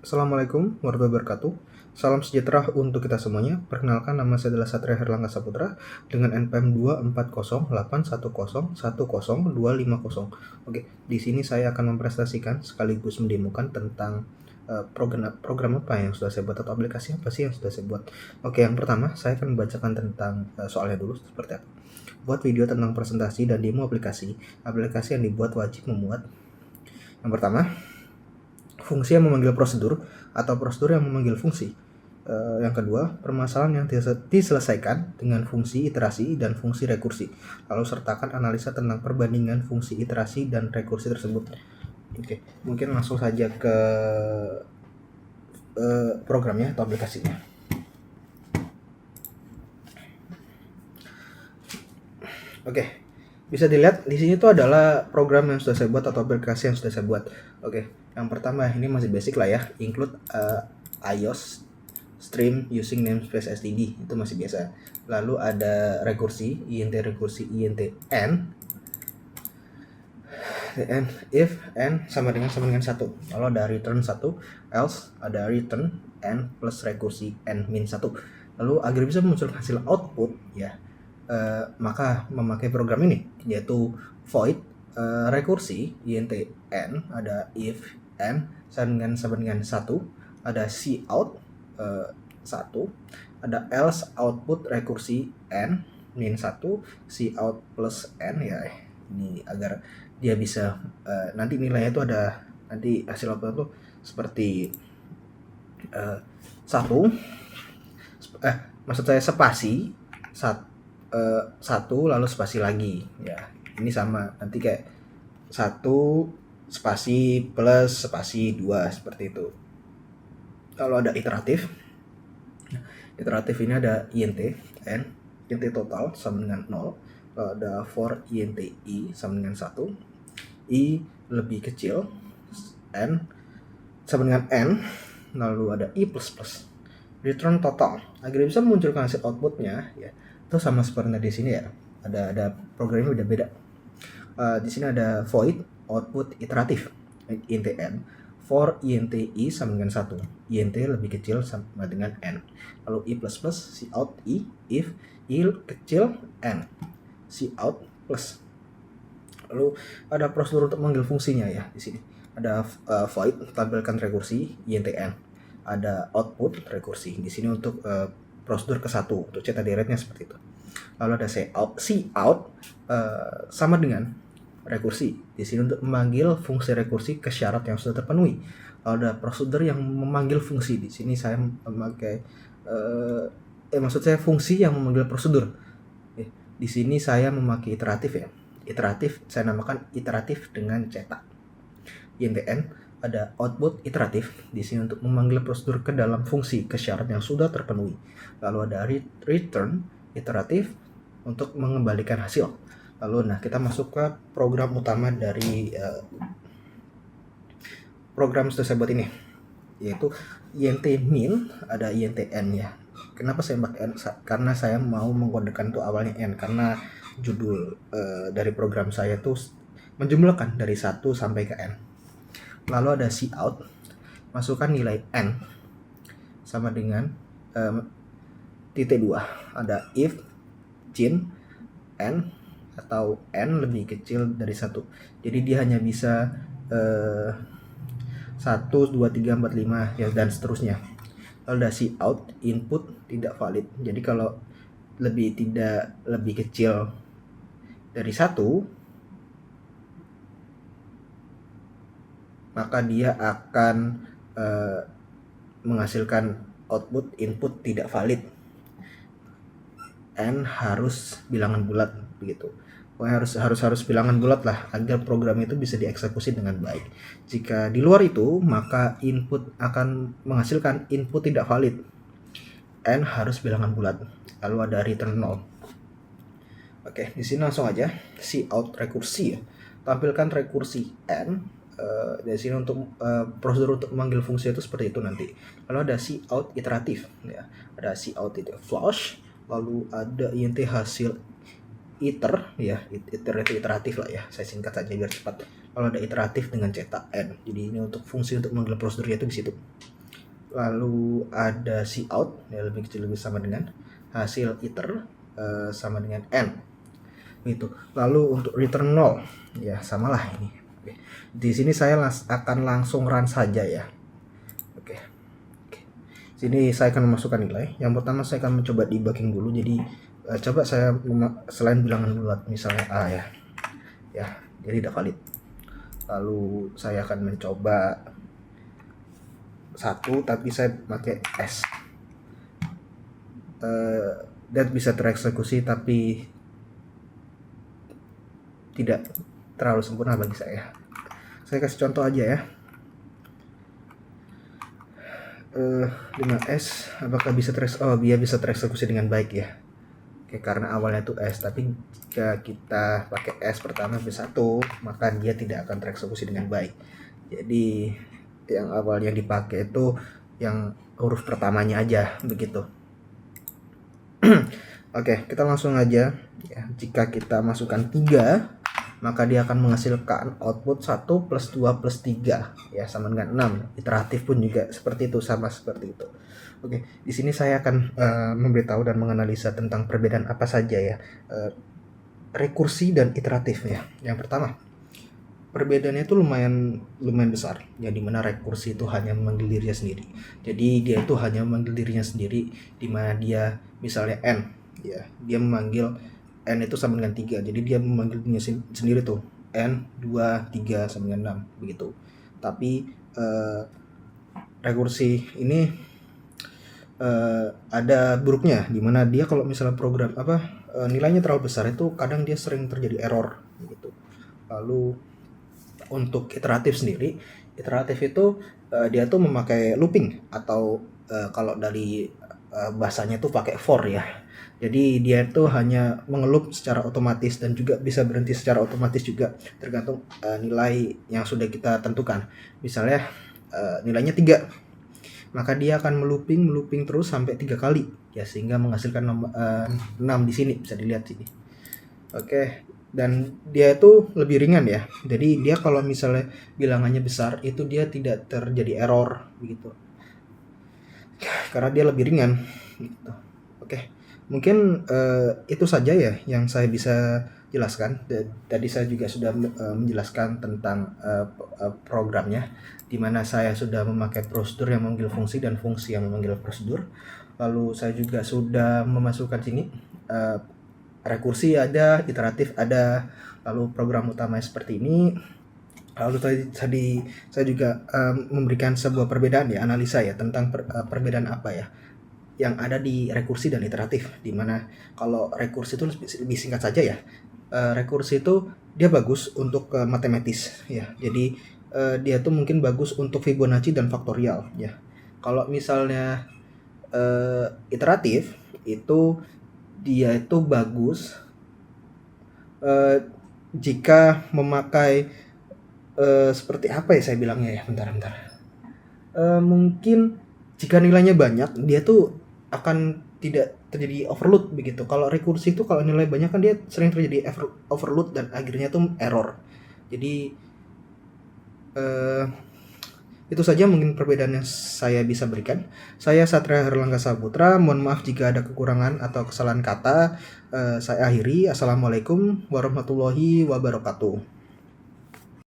Assalamualaikum warahmatullahi wabarakatuh. Salam sejahtera untuk kita semuanya. Perkenalkan, nama saya adalah Satria Herlangga Saputra dengan NPM 24081010250. Oke, di sini saya akan mempresentasikan sekaligus mendemokan tentang program apa yang sudah saya buat atau aplikasi apa sih yang sudah saya buat. Oke, yang pertama saya akan membacakan tentang soalnya dulu seperti apa. Buat video tentang presentasi dan demo aplikasi yang dibuat wajib memuat. Yang pertama, fungsi yang memanggil prosedur atau prosedur yang memanggil fungsi. Yang kedua, permasalahan yang diselesaikan dengan fungsi iterasi dan fungsi rekursi. Lalu sertakan analisa tentang perbandingan fungsi iterasi dan rekursi tersebut. Oke, mungkin langsung saja ke programnya atau aplikasinya. Oke. Bisa dilihat di sini tuh adalah program yang sudah saya buat atau aplikasi yang sudah saya buat. Oke, yang pertama ini masih basic lah ya, include iOS stream using namespace std, itu masih biasa. Lalu ada rekursi, int rekursi int n, if n sama dengan 1. Lalu ada return 1, else ada return n plus rekursi n min 1. Lalu agar bisa muncul hasil output ya, maka memakai program ini, yaitu void rekursi int n, ada if n sama dengan 1, ada cout 1, ada else output rekursi n min 1 cout plus n ya, ini agar dia bisa nanti nilainya itu ada, nanti hasil output itu seperti 1 maksud saya spasi 1 lalu spasi lagi ya, ini sama nanti kayak 1 spasi plus spasi 2 seperti itu. Kalau ada iteratif ini ada int n, int total sama dengan 0, lalu ada for int i sama dengan 1, i lebih kecil n sama dengan n, lalu ada i plus plus, return total agar bisa memunculkan hasil outputnya ya, itu sama seperti di sini ya, ada programnya beda-beda. Di sini ada void output iteratif int n for int i sama dengan 1, int lebih kecil sama dengan n, lalu i plus plus cout i if i kecil n, cout plus. Lalu ada prosedur untuk memanggil fungsinya ya, di sini ada void tampilkan rekursi int n, ada output rekursi di sini untuk prosedur ke-1 untuk cetak directnya seperti itu. Lalu ada cout sama dengan rekursi di sini untuk memanggil fungsi rekursi ke syarat yang sudah terpenuhi. Lalu ada prosedur yang memanggil fungsi, di sini saya memakai maksud saya fungsi yang memanggil prosedur. Di sini saya memakai iteratif ya. Iteratif saya namakan iteratif dengan cetak. Int n ada output iteratif di sini untuk memanggil prosedur ke dalam fungsi ke syarat yang sudah terpenuhi. Lalu ada return iteratif untuk mengembalikan hasil. Lalu kita masuk ke program utama dari program sudah saya buat ini, yaitu int min, ada int n ya. Kenapa saya pakai n? Karena saya mau mengkodekan tuh awalnya n, karena judul dari program saya tuh menjumlahkan dari 1 sampai ke n. Lalu ada cout, masukkan nilai n sama dengan titik 2, ada if cin n atau n lebih kecil dari 1, jadi dia hanya bisa 1, 2, 3, 4, 5 ya, dan seterusnya. Lalu ada cout input tidak valid, jadi kalau lebih kecil dari 1 maka dia akan menghasilkan output input tidak valid, n harus bilangan bulat begitu. Pokoknya harus bilangan bulat lah agar program itu bisa dieksekusi dengan baik. Jika di luar itu maka input akan menghasilkan input tidak valid, n harus bilangan bulat. Lalu ada return 0. Oke, di sini langsung aja cout rekursi ya. Tampilkan rekursi n dari sini untuk prosedur untuk memanggil fungsi itu seperti itu nanti. Lalu ada cout iteratif ya, ada cout itu flush, lalu ada int hasil iter ya, iteratif lah ya, saya singkat saja biar cepat. Lalu ada iteratif dengan cetak n, jadi ini untuk fungsi untuk memanggil prosedurnya itu di situ. lalu ada cout ya, lebih kecil lebih sama dengan hasil iter sama dengan n gitu. Lalu untuk return 0 ya samalah ini. Oke. Di sini saya akan langsung run saja ya. Oke. Sini saya akan memasukkan nilai. Yang pertama saya akan mencoba debugging dulu. Jadi coba saya selain bilangan bulat misalnya a ya jadi tidak valid. Lalu saya akan mencoba 1 tapi saya pakai S dan bisa tereksekusi tapi tidak terlalu sempurna bagi saya. Saya kasih contoh aja ya. 5S apakah bisa dia bisa tereksekusi dengan baik ya. Oke, karena awalnya itu S, tapi jika kita pakai S pertama B1 maka dia tidak akan tereksekusi dengan baik. Jadi yang awalnya dipakai itu yang huruf pertamanya aja begitu. Oke, kita langsung aja ya. Jika kita masukkan 3 maka dia akan menghasilkan output 1 plus 2 plus 3 ya sama dengan 6. Iteratif pun juga seperti itu, sama seperti itu. Oke, di sini saya akan memberitahu dan menganalisa tentang perbedaan apa saja ya rekursi dan iteratif ya. Yang pertama, perbedaannya itu lumayan besar ya, dimana rekursi itu hanya memanggil dirinya sendiri. Jadi dia itu hanya memanggil dirinya sendiri, dimana dia misalnya n ya, dia memanggil n itu sama dengan 3, jadi dia memanggil dirinya sendiri tuh n 2 3 sama dengan 6 begitu. Tapi rekursi ini ada buruknya, dimana dia kalau misalnya program nilainya terlalu besar itu kadang dia sering terjadi error gitu. Lalu untuk iteratif sendiri, iteratif itu dia tuh memakai looping atau kalau dari bahasanya tuh pakai for ya. Jadi dia itu hanya mengelup secara otomatis dan juga bisa berhenti secara otomatis juga, tergantung nilai yang sudah kita tentukan. Misalnya nilainya 3, maka dia akan melooping terus sampai 3 kali ya, sehingga menghasilkan 6 di sini bisa dilihat sini. Oke, dan dia itu lebih ringan ya. Jadi dia kalau misalnya bilangannya besar itu dia tidak terjadi error begitu, karena dia lebih ringan gitu. Oke, mungkin itu saja ya yang saya bisa jelaskan. Tadi saya juga sudah menjelaskan tentang programnya, di mana saya sudah memakai prosedur yang memanggil fungsi dan fungsi yang memanggil prosedur. Lalu saya juga sudah memasukkan sini rekursi ada, iteratif ada, lalu program utamanya seperti ini. Lalu tadi saya juga memberikan sebuah perbedaan ya, analisa ya tentang perbedaan apa ya yang ada di rekursi dan iteratif, dimana kalau rekursi itu lebih singkat saja ya. Rekursi itu dia bagus untuk matematis ya, jadi dia tuh mungkin bagus untuk Fibonacci dan faktorial ya. Kalau misalnya iteratif itu dia itu bagus jika memakai seperti apa ya saya bilangnya ya, bentar. Mungkin jika nilainya banyak dia tuh akan tidak terjadi overload begitu. Kalau rekursi itu kalau nilai banyak kan dia sering terjadi overload dan akhirnya tuh error. Jadi itu saja mungkin perbedaan yang saya bisa berikan. Saya Satria Herlangga Saputra, mohon maaf jika ada kekurangan atau kesalahan kata. Saya akhiri. Assalamualaikum warahmatullahi wabarakatuh.